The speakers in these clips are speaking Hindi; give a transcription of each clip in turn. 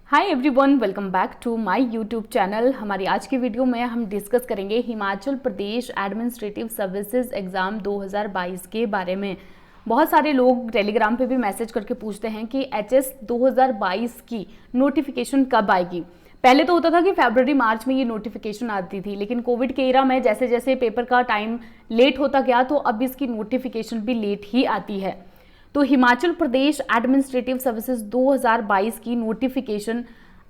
Hi everyone, welcome back to my YouTube channel. हमारी आज की वीडियो में हम डिस्कस करेंगे Himachal Pradesh administrative services exam 2022 के बारे में। बहुत सारे लोग टेलीग्राम पे भी मैसेज करके पूछते हैं कि एचएस 2022 की नोटिफिकेशन कब आएगी। पहले तो होता था कि फरवरी मार्च में ये नोटिफिकेशन आती थी, लेकिन कोविड के एरा में जैसे जैसे पेपर का टाइम लेट होता गया तो अब इसकी नोटिफिकेशन भी लेट ही आती है। तो हिमाचल प्रदेश एडमिनिस्ट्रेटिव सर्विसेज 2022 की नोटिफिकेशन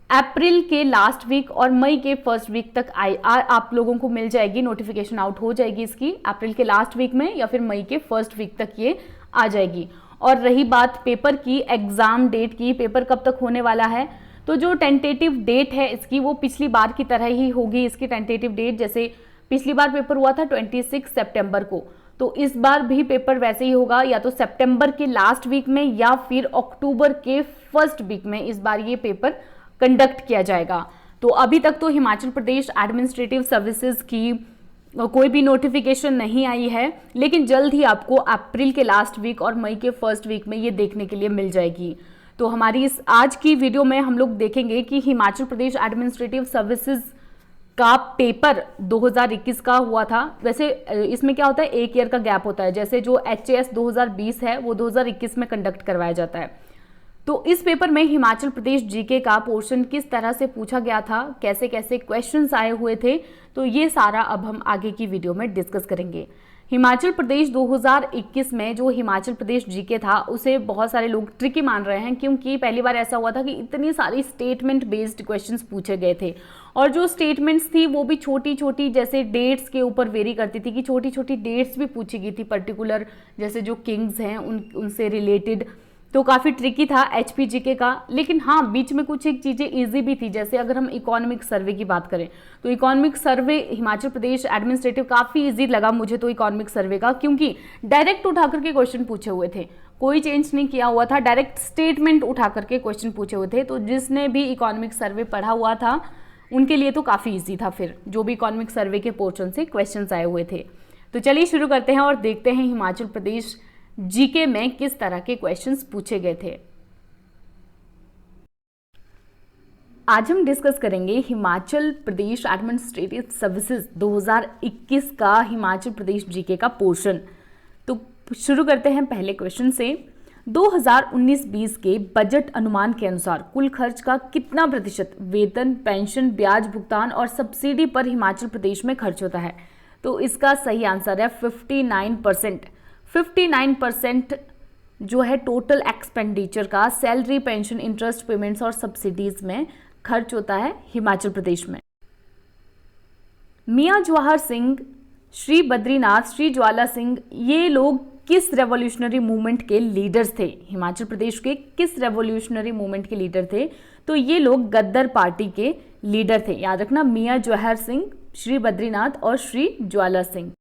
अप्रैल के लास्ट वीक और मई के फर्स्ट वीक तक आप लोगों को मिल जाएगी। नोटिफिकेशन आउट हो जाएगी इसकी अप्रैल के लास्ट वीक में या फिर मई के फर्स्ट वीक तक ये आ जाएगी। और रही बात पेपर की, एग्जाम डेट की, पेपर कब तक होने वाला है, तो जो टेंटेटिव डेट है इसकी वो पिछली बार की तरह ही होगी। इसकी टेंटेटिव डेट जैसे पिछली बार पेपर हुआ था 26 सितंबर को, तो इस बार भी पेपर वैसे ही होगा, या तो सितंबर के लास्ट वीक में या फिर अक्टूबर के फर्स्ट वीक में इस बार ये पेपर कंडक्ट किया जाएगा। तो अभी तक तो हिमाचल प्रदेश एडमिनिस्ट्रेटिव सर्विसेज की कोई भी नोटिफिकेशन नहीं आई है, लेकिन जल्द ही आपको अप्रैल के लास्ट वीक और मई के फर्स्ट वीक में ये देखने के लिए मिल जाएगी। तो हमारी इस आज की वीडियो में हम लोग देखेंगे कि हिमाचल प्रदेश एडमिनिस्ट्रेटिव सर्विसेज का पेपर 2021 का हुआ था। वैसे इसमें क्या होता है, एक ईयर का गैप होता है। जैसे जो एचएएस 2020 है वो 2021 में कंडक्ट करवाया जाता है। तो इस पेपर में हिमाचल प्रदेश जीके का पोर्शन किस तरह से पूछा गया था, कैसे कैसे क्वेश्चंस आए हुए थे, तो ये सारा अब हम आगे की वीडियो में डिस्कस करेंगे। हिमाचल प्रदेश 2021 में जो हिमाचल प्रदेश जीके था उसे बहुत सारे लोग ट्रिकी मान रहे हैं, क्योंकि पहली बार ऐसा हुआ था कि इतनी सारी स्टेटमेंट बेस्ड क्वेश्चंस पूछे गए थे। और जो स्टेटमेंट्स थी वो भी छोटी छोटी, जैसे डेट्स के ऊपर वेरी करती थी कि छोटी छोटी डेट्स भी पूछी गई थी पर्टिकुलर, जैसे जो किंग्स हैं उनसे रिलेटेड। तो काफ़ी ट्रिकी था एचपीजीके का। लेकिन हाँ, बीच में कुछ एक चीज़ें इजी भी थी। जैसे अगर हम इकोनॉमिक सर्वे की बात करें तो economic survey Himachal Pradesh administrative काफ़ी इजी लगा मुझे तो इकोनॉमिक सर्वे का, क्योंकि डायरेक्ट उठा करके क्वेश्चन पूछे हुए थे, कोई चेंज नहीं किया हुआ था, डायरेक्ट स्टेटमेंट उठा करके क्वेश्चन पूछे हुए थे। तो जिसने भी इकोनॉमिक सर्वे पढ़ा हुआ था उनके लिए तो काफ़ी ईजी था, फिर जो भी इकोनॉमिक सर्वे के पोर्शन से क्वेश्चन आए हुए थे। तो चलिए शुरू करते हैं और देखते हैं हिमाचल प्रदेश जीके में किस तरह के क्वेश्चंस पूछे गए थे। आज हम डिस्कस करेंगे हिमाचल प्रदेश एडमिनिस्ट्रेटिव सर्विसेज 2021 का हिमाचल प्रदेश जीके का पोर्शन। तो शुरू करते हैं पहले क्वेश्चन से। 2019-20 के बजट अनुमान के अनुसार कुल खर्च का कितना प्रतिशत वेतन, पेंशन, ब्याज भुगतान और सब्सिडी पर हिमाचल प्रदेश में खर्च होता है? तो इसका सही आंसर है 59%। 59% जो है टोटल एक्सपेंडिचर का सैलरी, पेंशन, इंटरेस्ट पेमेंट्स और सब्सिडीज में खर्च होता है हिमाचल प्रदेश में। मियां जवाहर सिंह, श्री बद्रीनाथ, श्री ज्वाला सिंह, ये लोग किस रेवोल्यूशनरी मूवमेंट के लीडर्स थे? हिमाचल प्रदेश के किस रेवोल्यूशनरी मूवमेंट के लीडर थे? तो ये लोग गद्दर पार्टी के लीडर थे। याद रखना, मियां जवाहर सिंह, श्री बद्रीनाथ और श्री ज्वाला Singh.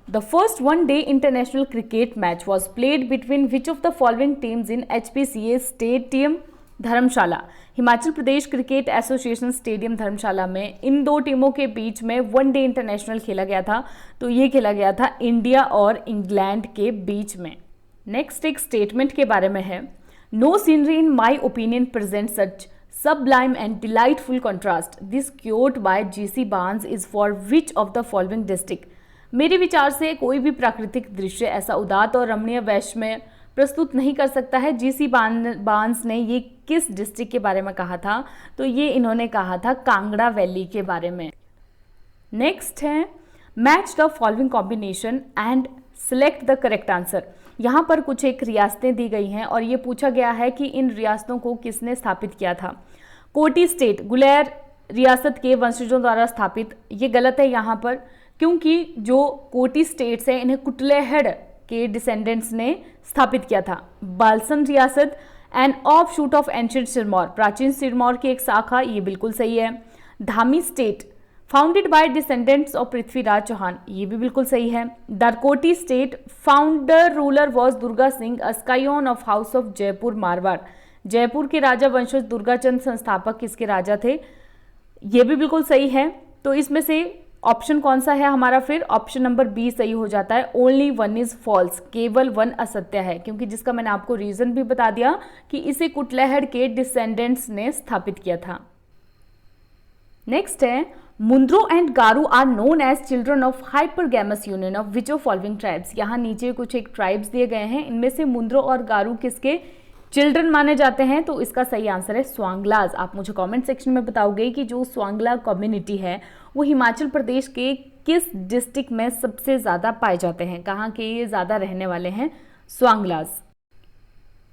The first one-day international cricket match was played between which of the following teams in HPCA Stadium Dharamshala? Himachal Pradesh cricket association stadium Dharamshala में इन दो टीमों के बीच में वन डे इंटरनेशनल खेला गया था। तो ये खेला गया था इंडिया और इंग्लैंड के बीच में। नेक्स्ट एक स्टेटमेंट के बारे में है। No scenery in my opinion present such sublime and delightful contrast. This quote by G.C. Barnes is for which of the following district? मेरे विचार से कोई भी प्राकृतिक दृश्य ऐसा उदात और रमणीय वैश्य में प्रस्तुत नहीं कर सकता है। जीसी बांस ने ये किस डिस्ट्रिक्ट के बारे में कहा था? तो ये इन्होंने कहा था कांगड़ा वैली के बारे में। नेक्स्ट है match the following combination and select the correct answer. यहाँ पर कुछ एक रियासतें दी गई हैं और ये पूछा गया है कि इन रियासतों को किसने स्थापित किया था। कोटी स्टेट गुलेर रियासत के वंशजों द्वारा स्थापित, ये गलत है यहाँ पर, क्योंकि जो कोटी स्टेट्स हैं इन्हें कुटलेहड़ के डिसेंडेंट्स ने स्थापित किया था। बालसन रियासत and offshoot of ancient Sirmaur, प्राचीन सिरमौर की एक शाखा, ये बिल्कुल सही है। Dhami state founded by descendants of Prithviraj Chauhan, ये भी बिल्कुल सही है। Darkoti state founder ruler was Durga Singh, scion of house of Jaipur Marwar, Jaipur के राजा वंशज दुर्गाचंद संस्थापक इसके राजा थे, ये भी बिल्कुल सही है। तो इसमें से ऑप्शन कौन सा है हमारा? फिर ऑप्शन नंबर बी सही हो जाता है, ओनली वन इज फॉल्स, केवल वन असत्य है, क्योंकि जिसका मैंने आपको रीजन भी बता दिया कि इसे कुटलैहड़ के डिसेंडेंट्स ने स्थापित किया था। नेक्स्ट है, Mundro and Garu are known as children of hypergamous union of which of following tribes. यहाँ नीचे कुछ एक ट्राइब्स दिए गए हैं, इनमें से मुंद्रो और गारू किसके चिल्ड्रन माने जाते हैं? तो इसका सही आंसर है स्वांगलाज। आप मुझे कमेंट सेक्शन में बताओगे कि जो स्वांगला कम्युनिटी है वो हिमाचल प्रदेश के किस डिस्ट्रिक्ट में सबसे ज़्यादा पाए जाते हैं, कहाँ के ये ज़्यादा रहने वाले हैं स्वांगलाज।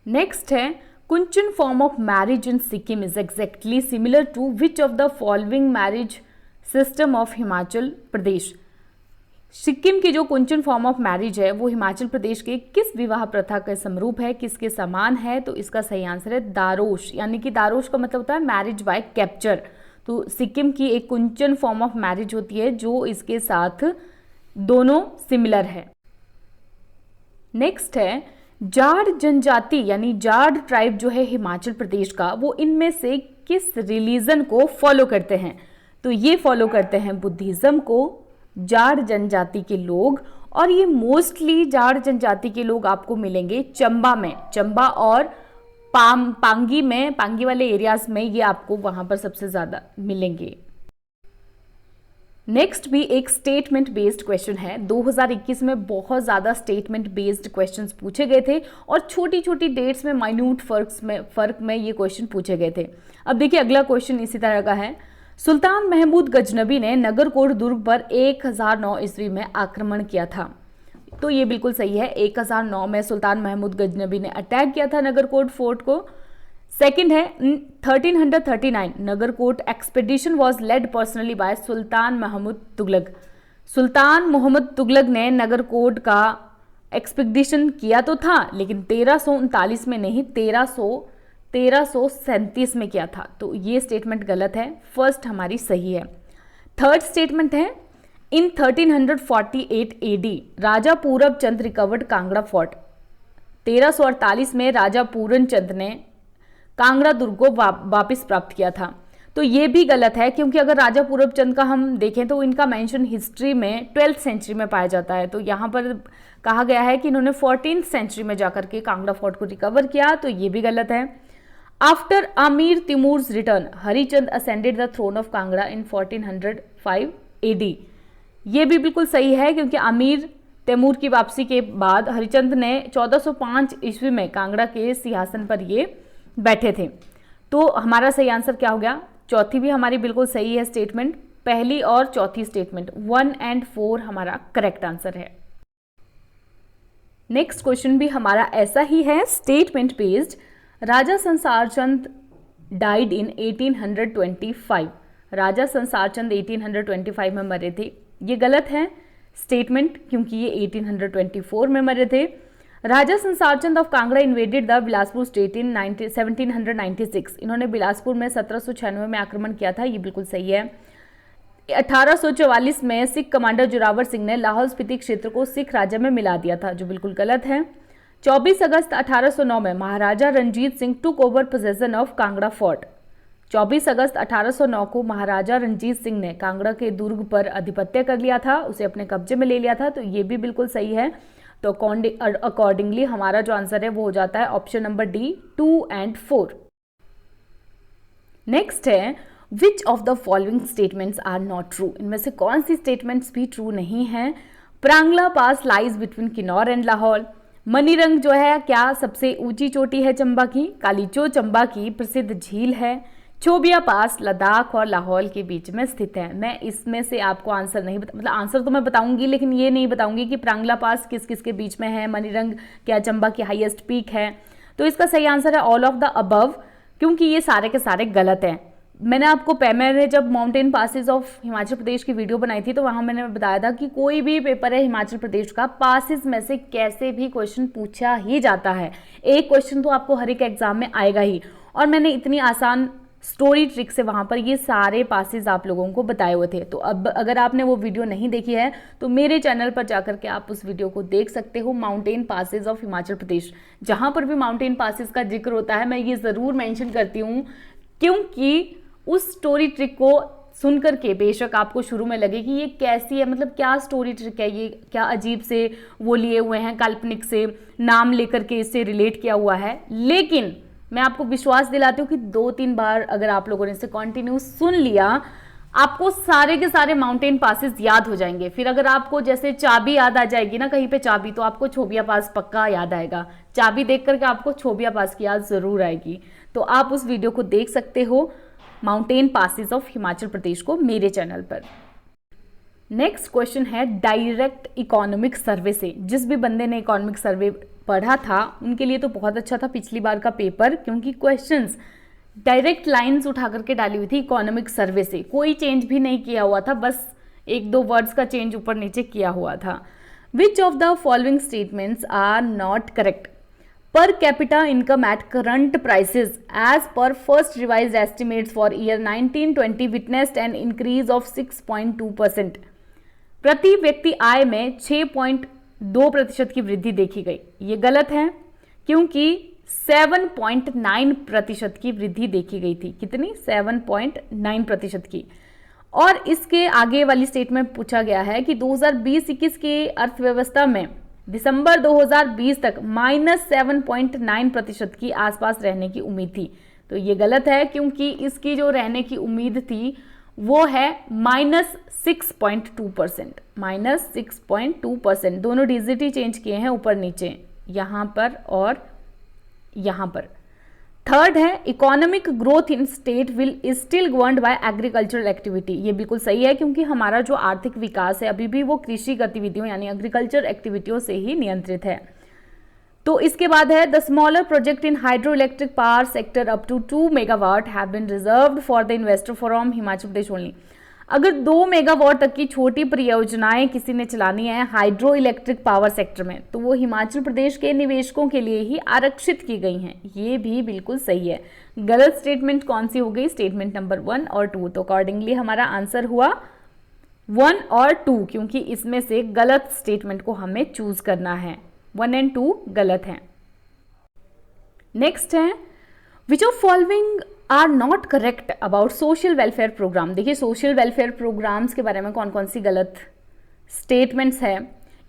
नेक्स्ट है, Kunchan form of marriage in Sikkim is exactly similar to which of the following marriage system of Himachal Pradesh. Sikkim की जो कुंचन फॉर्म ऑफ मैरिज है वो हिमाचल प्रदेश के किस विवाह प्रथा के समरूप है, किसके समान है? तो इसका सही आंसर है दारोश, यानी कि दारोश का मतलब होता है मैरिज बाय कैप्चर। तो सिक्किम की एक कुंचन फॉर्म ऑफ मैरिज होती है जो इसके साथ दोनों सिमिलर है। नेक्स्ट है, जाट जनजाति यानी जाट ट्राइब जो है हिमाचल प्रदेश का, वो इनमें से किस रिलीजन को फॉलो करते हैं? तो ये फॉलो करते हैं बुद्धिज्म को जाट जनजाति के लोग, और ये मोस्टली जाट जनजाति के लोग आपको मिलेंगे चंबा में, चंबा और पांगी में, पांगी वाले एरियाज में ये आपको वहां पर सबसे ज्यादा मिलेंगे। नेक्स्ट भी एक स्टेटमेंट बेस्ड क्वेश्चन है। 2021 में बहुत ज़्यादा स्टेटमेंट बेस्ड क्वेश्चंस पूछे गए थे और छोटी छोटी डेट्स में माइन्यूट फर्क में ये क्वेश्चन पूछे गए थे। अब देखिए अगला क्वेश्चन इसी तरह का है। सुल्तान महमूद गजनबी ने नगरकोट दुर्ग पर 1009 ईस्वी में आक्रमण किया था। तो ये बिल्कुल सही है, 1009 में सुल्तान महमूद गजनबी ने अटैक किया था नगरकोट फोर्ट को। सेकंड है, 1339 Nagarkot expedition was led personally by sultan Mahmud Tughlaq. Sultan Muhammad Tughlaq ने नगरकोट का एक्सपेडिशन किया तो था, लेकिन 1339 में नहीं, 1337 में किया था। तो ये स्टेटमेंट गलत है, फर्स्ट हमारी सही है। थर्ड स्टेटमेंट है, इन 1348 AD राजा पूरब चंद रिकवर्ड कांगड़ा फोर्ट। 1348 में राजा पूरन चंद ने कांगड़ा दुर्ग को वापस प्राप्त किया था। तो ये भी गलत है, क्योंकि अगर राजा पूरब चंद का हम देखें तो इनका मेंशन हिस्ट्री में 12th सेंचुरी में पाया जाता है। तो यहाँ पर कहा गया है कि इन्होंने 14th सेंचुरी में जाकर के कांगड़ा फोर्ट को रिकवर किया, तो ये भी गलत है। After Amir Timur's return Harichand ascended the throne of Kangra in 1405 AD। ये भी बिल्कुल सही है, क्योंकि अमीर तैमूर की वापसी के बाद हरिचंद ने 1405 ईस्वी में कांगड़ा के सिंहासन पर ये बैठे थे। तो हमारा सही आंसर क्या हो गया? चौथी भी हमारी बिल्कुल सही है स्टेटमेंट, पहली और चौथी स्टेटमेंट 1 और 4 हमारा करेक्ट आंसर है। नेक्स्ट क्वेश्चन भी हमारा ऐसा ही है, statement based. Raja Sansar Chand died in 1825। राजा संसार चंद 1825 में मरे थे। ये गलत है स्टेटमेंट, क्योंकि ये 1824 में मरे थे। Raja Sansar Chand of Kangra invaded the Bilaspur state in 1796। इन्होंने बिलासपुर में 1796 में आक्रमण किया था, ये बिल्कुल सही है। 1844 में सिख कमांडर जोरावर सिंह ने लाहौल स्पीति क्षेत्र को सिख राज्य में मिला दिया था, जो बिल्कुल गलत है। 24 अगस्त 1809 में Maharaja Ranjit Singh took over possession of Kangra fort. 24 अगस्त 1809 को महाराजा रणजीत सिंह ने कांगड़ा के दुर्ग पर आधिपत्य कर लिया था, उसे अपने कब्जे में ले लिया था, तो ये भी बिल्कुल सही है। तो अकॉर्डिंगली हमारा जो आंसर है वो हो जाता है ऑप्शन नंबर डी 2 और 4। नेक्स्ट है, which of the following statements are not true. इनमें से कौन सी स्टेटमेंट्स भी ट्रू नहीं है? Prangla pass lies between Kinnaur and Lahaul. Manirang जो है क्या सबसे ऊंची चोटी है चंबा की? कालीचो चंबा की प्रसिद्ध झील है। चोबिया पास लद्दाख और लाहौल के बीच में स्थित है। मैं इसमें से आपको आंसर नहीं मतलब आंसर तो मैं बताऊंगी, लेकिन ये नहीं बताऊंगी कि प्रांगला पास किस किस के बीच में है, मनीरंग क्या चंबा की हाईएस्ट पीक है। तो इसका सही आंसर है ऑल ऑफ द अबव, क्योंकि ये सारे के सारे गलत हैं। मैंने जब माउंटेन पासेस ऑफ हिमाचल प्रदेश की वीडियो बनाई थी तो वहां मैंने बताया था कि कोई भी पेपर है हिमाचल प्रदेश का, पासेस में से कैसे भी क्वेश्चन पूछा ही जाता है। एक क्वेश्चन तो आपको हर एक एग्जाम में आएगा ही, और मैंने इतनी आसान स्टोरी ट्रिक से वहां पर ये सारे पासेस आप लोगों को बताए हुए थे। तो अब अगर आपने वो वीडियो नहीं देखी है तो मेरे चैनल पर जाकर के आप उस वीडियो को देख सकते हो, माउंटेन पासेस ऑफ हिमाचल प्रदेश। जहां पर भी माउंटेन पासेस का जिक्र होता है मैं ये ज़रूर मेंशन करती हूँ, क्योंकि उस स्टोरी ट्रिक को सुन करके बेशक आपको शुरू में लगे कि ये कैसी है, मतलब क्या स्टोरी ट्रिक है, ये क्या अजीब से वो लिए हुए हैं, काल्पनिक से नाम लेकर के इससे रिलेट किया हुआ है, लेकिन मैं आपको विश्वास दिलाती हूँ कि 2-3 बार अगर आप लोगों ने इसे कंटिन्यू सुन लिया, आपको सारे के सारे माउंटेन पासेस याद हो जाएंगे। फिर अगर आपको जैसे चाबी याद आ जाएगी ना कहीं पे चाबी, तो आपको छोबिया पास पक्का याद आएगा। चाबी देख करके आपको छोबिया पास की याद जरूर आएगी। तो आप उस वीडियो को देख सकते हो, माउंटेन पासेस ऑफ हिमाचल प्रदेश को, मेरे चैनल पर। नेक्स्ट क्वेश्चन है डायरेक्ट इकोनॉमिक सर्वे से। जिस भी बंदे ने इकोनॉमिक सर्वे पढ़ा था उनके लिए तो बहुत अच्छा था पिछली बार का पेपर, क्योंकि क्वेश्चंस डायरेक्ट लाइंस उठा करके डाली हुई थी इकोनॉमिक सर्वे से, कोई चेंज भी नहीं किया हुआ था, बस 1-2 वर्ड्स का चेंज ऊपर नीचे किया हुआ था। Which of the following statements are not correct? Per capita income at current prices as per first revised estimates for year 1920 witnessed an increase of 6.2%। प्रति व्यक्ति आय में 6.2% की वृद्धि देखी गई। ये गलत है, क्योंकि 7.9% की वृद्धि देखी गई थी। कितनी? 7.9% की। और इसके आगे वाली स्टेटमेंट पूछा गया है कि 2020-21 की अर्थव्यवस्था में दिसंबर 2020 तक -7.9% की आसपास रहने की उम्मीद थी। तो ये गलत है, क्योंकि इसकी जो रहने की उम्मीद थी वो है -6.2%। -6.2%, दोनों डिजिट ही चेंज किए हैं ऊपर नीचे, यहाँ पर और यहाँ पर। थर्ड है economic growth in state will is still governed bye agricultural activity. ये बिल्कुल सही है, क्योंकि हमारा जो आर्थिक विकास है अभी भी वो कृषि गतिविधियों यानी एग्रीकल्चर एक्टिविटियों से ही नियंत्रित है। तो इसके बाद है the smaller project in hydro electric power sector up to 2 megawatt have been reserved for the investor from Himachal Pradesh only. अगर 2 मेगावाट तक की छोटी परियोजनाएं किसी ने चलानी है हाइड्रो इलेक्ट्रिक पावर सेक्टर में, तो वो हिमाचल प्रदेश के निवेशकों के लिए ही आरक्षित की गई हैं। ये भी बिल्कुल सही है। गलत स्टेटमेंट कौन सी हो गई? स्टेटमेंट नंबर 1 और 2। तो अकॉर्डिंगली हमारा आंसर हुआ 1 और 2, क्योंकि इसमें से गलत स्टेटमेंट को हमें चूज करना है। 1 और 2 गलत हैं। नेक्स्ट है which of following are not correct about social welfare program. देखिए सोशल वेलफेयर प्रोग्राम्स के बारे में कौन कौन सी गलत स्टेटमेंट्स है।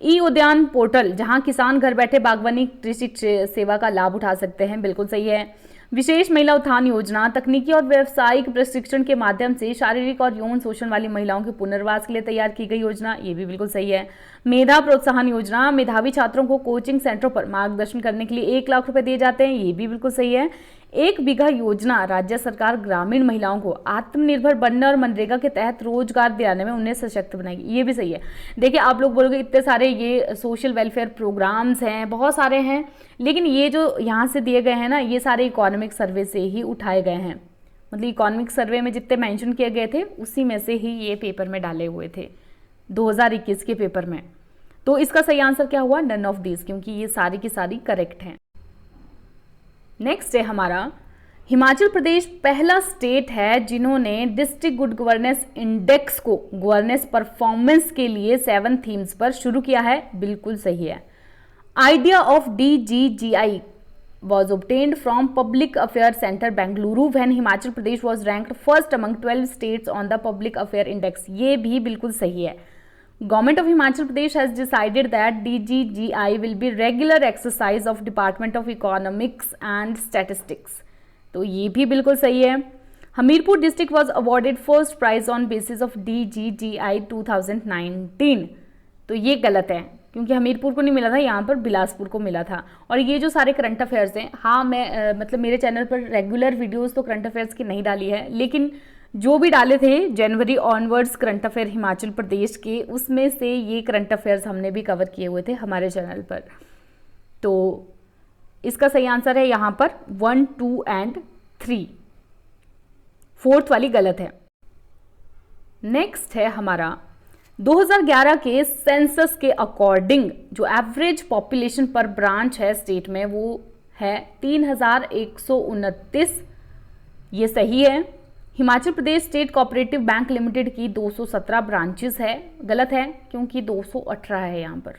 ई उद्यान पोर्टल, जहां किसान घर बैठे बागवानी कृषि सेवा का लाभ उठा सकते हैं, बिल्कुल सही है। विशेष महिला उत्थान योजना, तकनीकी और व्यावसायिक प्रशिक्षण के माध्यम से शारीरिक और यौन शोषण वाली महिलाओं के पुनर्वास के लिए तैयार की गई योजना, ये भी बिल्कुल सही है। मेधा प्रोत्साहन योजना, मेधावी छात्रों को कोचिंग सेंटरों पर मार्गदर्शन करने के लिए 1 लाख रुपए दिए जाते हैं, ये भी बिल्कुल सही है। 1 बीघा योजना, राज्य सरकार ग्रामीण महिलाओं को आत्मनिर्भर बनने और मनरेगा के तहत रोजगार दिलाने में उन्हें सशक्त बनाएगी, ये भी सही है। देखिए आप लोग बोलोगे इतने सारे ये सोशल वेलफेयर प्रोग्राम्स हैं, बहुत सारे हैं, लेकिन ये जो यहाँ से दिए गए हैं ना, ये सारे इकोनॉमिक सर्वे से ही उठाए गए हैं। मतलब इकोनॉमिक सर्वे में जितने मेंशन किए गए थे उसी में से ही ये पेपर में डाले हुए थे 2021 के पेपर में। तो इसका सही आंसर क्या हुआ? नन ऑफ दीज, क्योंकि ये सारी की सारी करेक्ट हैं। नेक्स्ट है हमारा हिमाचल प्रदेश पहला स्टेट है जिन्होंने डिस्ट्रिक्ट गुड गवर्नेंस इंडेक्स को गवर्नेंस परफॉर्मेंस के लिए 7 थीम्स पर शुरू किया है, बिल्कुल सही है। Idea of DGGI was obtained from Public Affairs Center Bengaluru when Himachal Pradesh was ranked first among 12 states on the Public Affairs Index, ये भी बिल्कुल सही है। Government of Himachal Pradesh has decided that DGGI will be regular exercise of Department of Economics and Statistics, तो ये भी बिल्कुल सही है। Hamirpur district was awarded first prize on basis of DGGI 2019, तो ये गलत है, क्योंकि हमीरपुर को नहीं मिला था, यहाँ पर बिलासपुर को मिला था। और ये जो सारे करंट अफेयर्स हैं, हाँ मैं मतलब मेरे चैनल पर रेगुलर वीडियोस तो करंट अफेयर्स की नहीं डाली है, लेकिन जो भी डाले थे जनवरी onwards current affair Himachal Pradesh के, उसमें से ये करंट अफेयर्स हमने भी कवर किए हुए थे हमारे चैनल पर। तो इसका सही आंसर है यहाँ पर 1, 2 एंड 3, 4th वाली गलत है। नेक्स्ट है हमारा 2011 के सेंसस के अकॉर्डिंग जो एवरेज पॉपुलेशन पर ब्रांच है स्टेट में वो है 3129, ये सही है। Himachal Pradesh state cooperative bank limited की 217 ब्रांचेस है, गलत है क्योंकि 218 है यहाँ पर।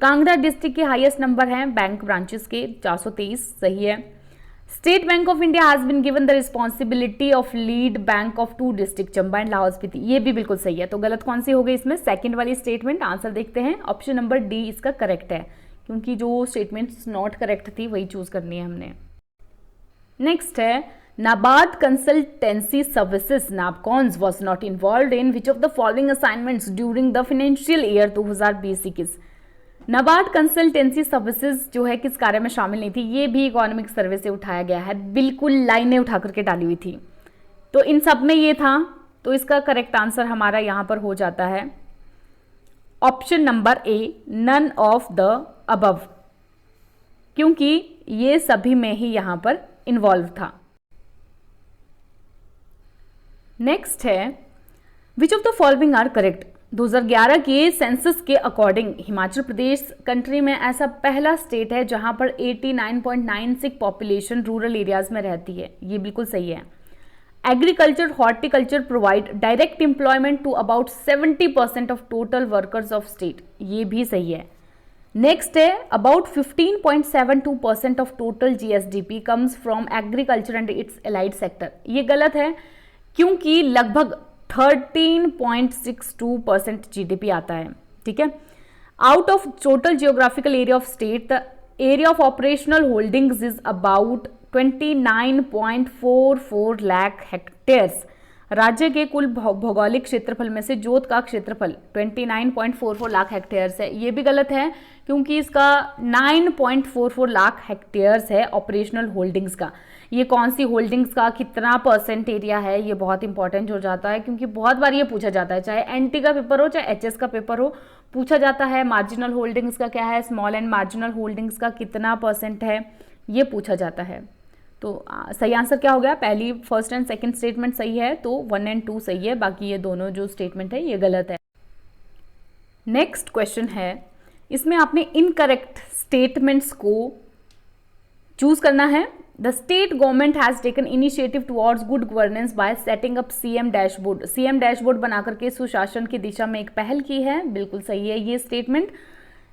कांगड़ा डिस्ट्रिक्ट के हाईएस्ट नंबर हैं बैंक ब्रांचेस के 423, सही है। State Bank of India has been given the responsibility of lead bank of 2 district Chamba and Lahaul Spiti. ये भी बिल्कुल सही है। तो गलत कौन सी हो गई इसमें? सेकंड वाली स्टेटमेंट। आंसर देखते हैं, ऑप्शन नंबर डी इसका करेक्ट है, क्योंकि जो स्टेटमेंट्स नॉट करेक्ट थी वही चूज करनी है हमने। नेक्स्ट है NABARD consultancy services NABCONS was not involved in which of the following assignments during the financial year 2020-21। NABARD consultancy services जो है किस कार्य में शामिल नहीं थी? ये भी इकोनॉमिक सर्वे से उठाया गया है, बिल्कुल लाइनें उठा करके डाली हुई थी। तो इन सब में ये था, तो इसका करेक्ट आंसर हमारा यहां पर हो जाता है option number A, none of the above, क्योंकि ये सभी में ही यहां पर इन्वॉल्व था। नेक्स्ट है which of the following are correct. 2011 के सेंसस के अकॉर्डिंग हिमाचल प्रदेश कंट्री में ऐसा पहला स्टेट है जहां पर 89.96 पॉपुलेशन रूरल एरियाज में रहती है। ये बिल्कुल सही है। Agriculture horticulture provide direct employment to about 70% of total workers of state. ये भी सही है। नेक्स्ट है about 15.72% of total GSDP comes from agriculture and its allied sector. ये गलत है, क्योंकि लगभग 13.62% जीडीपी आता है। ठीक है। Out of total geographical area of state the area of operational holdings is about 29.44 lakh hectares. राज्य के कुल भौगोलिक क्षेत्रफल में से जोत का क्षेत्रफल 29.44 लाख हेक्टेयर्स है। ये भी गलत है, क्योंकि इसका 9.44 लाख हेक्टेयर्स है ऑपरेशनल होल्डिंग्स का। ये कौन सी होल्डिंग्स का कितना परसेंट एरिया है, ये बहुत इंपॉर्टेंट हो जाता है, क्योंकि बहुत बार ये पूछा जाता है, चाहे एनटी का पेपर हो चाहे एचएस का पेपर हो, पूछा जाता है मार्जिनल होल्डिंग्स का क्या है, स्मॉल एंड मार्जिनल होल्डिंग्स का कितना परसेंट है, ये पूछा जाता है। तो सही आंसर क्या हो गया? पहली फर्स्ट एंड सेकंड स्टेटमेंट सही है, तो 1 और 2 सही है, बाकी ये दोनों जो स्टेटमेंट है ये गलत है। नेक्स्ट क्वेश्चन है, इसमें आपने इनकरेक्ट स्टेटमेंट्स को चूज करना है। The state government has taken initiative towards good governance bye setting up CM dashboard. CM dashboard बना करके सुशासन की दिशा में एक पहल की है, बिल्कुल सही है ये स्टेटमेंट।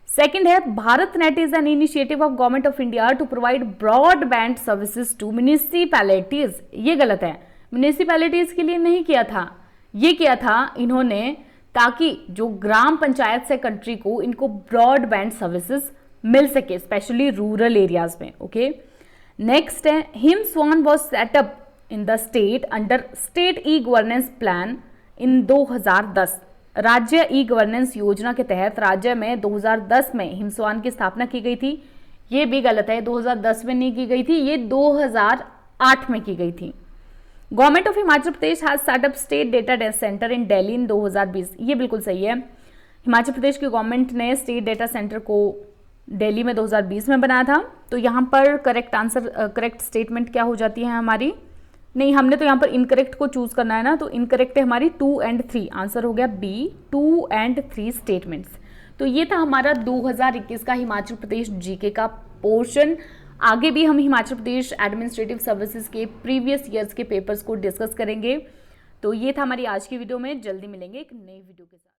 सेकंड है Bharat net is an initiative of Government of India to provide broadband services to municipalities. ये गलत है, म्युनिसिपैलिटीज के लिए नहीं किया था, ये किया था इन्होंने ताकि जो ग्राम पंचायत से कंट्री को इनको ब्रॉडबैंड सर्विसेज मिल सके, स्पेशली रूरल एरियाज में। ओके। नेक्स्ट है हिमस्वान was set up in the state under state e governance plan in 2010। राज्य ई गवर्नेंस योजना के तहत राज्य में 2010 में हिमस्वान की स्थापना की गई थी। ये भी गलत है, 2010 में नहीं की गई थी, ये 2008 में की गई थी। Government of Himachal Pradesh has set up state data centre in Delhi in 2020। ये बिल्कुल सही है। हिमाचल प्रदेश की गवर्नमेंट ने स्टेट डेटा सेंटर को दिल्ली में 2020 में बनाया था। तो यहाँ पर करेक्ट आंसर, करेक्ट स्टेटमेंट क्या हो जाती है हमारी? नहीं, हमने तो यहाँ पर इनकरेक्ट को चूज करना है ना, तो इनकरेक्ट है हमारी 2 और 3। आंसर हो गया बी, 2 और 3 स्टेटमेंट्स। तो ये था हमारा 2021 का हिमाचल प्रदेश जीके का पोर्शन। आगे भी हम हिमाचल प्रदेश एडमिनिस्ट्रेटिव सर्विसेज के प्रीवियस ईयर्स के पेपर्स को डिस्कस करेंगे। तो ये था हमारी आज की वीडियो में, जल्दी मिलेंगे एक नई वीडियो के साथ।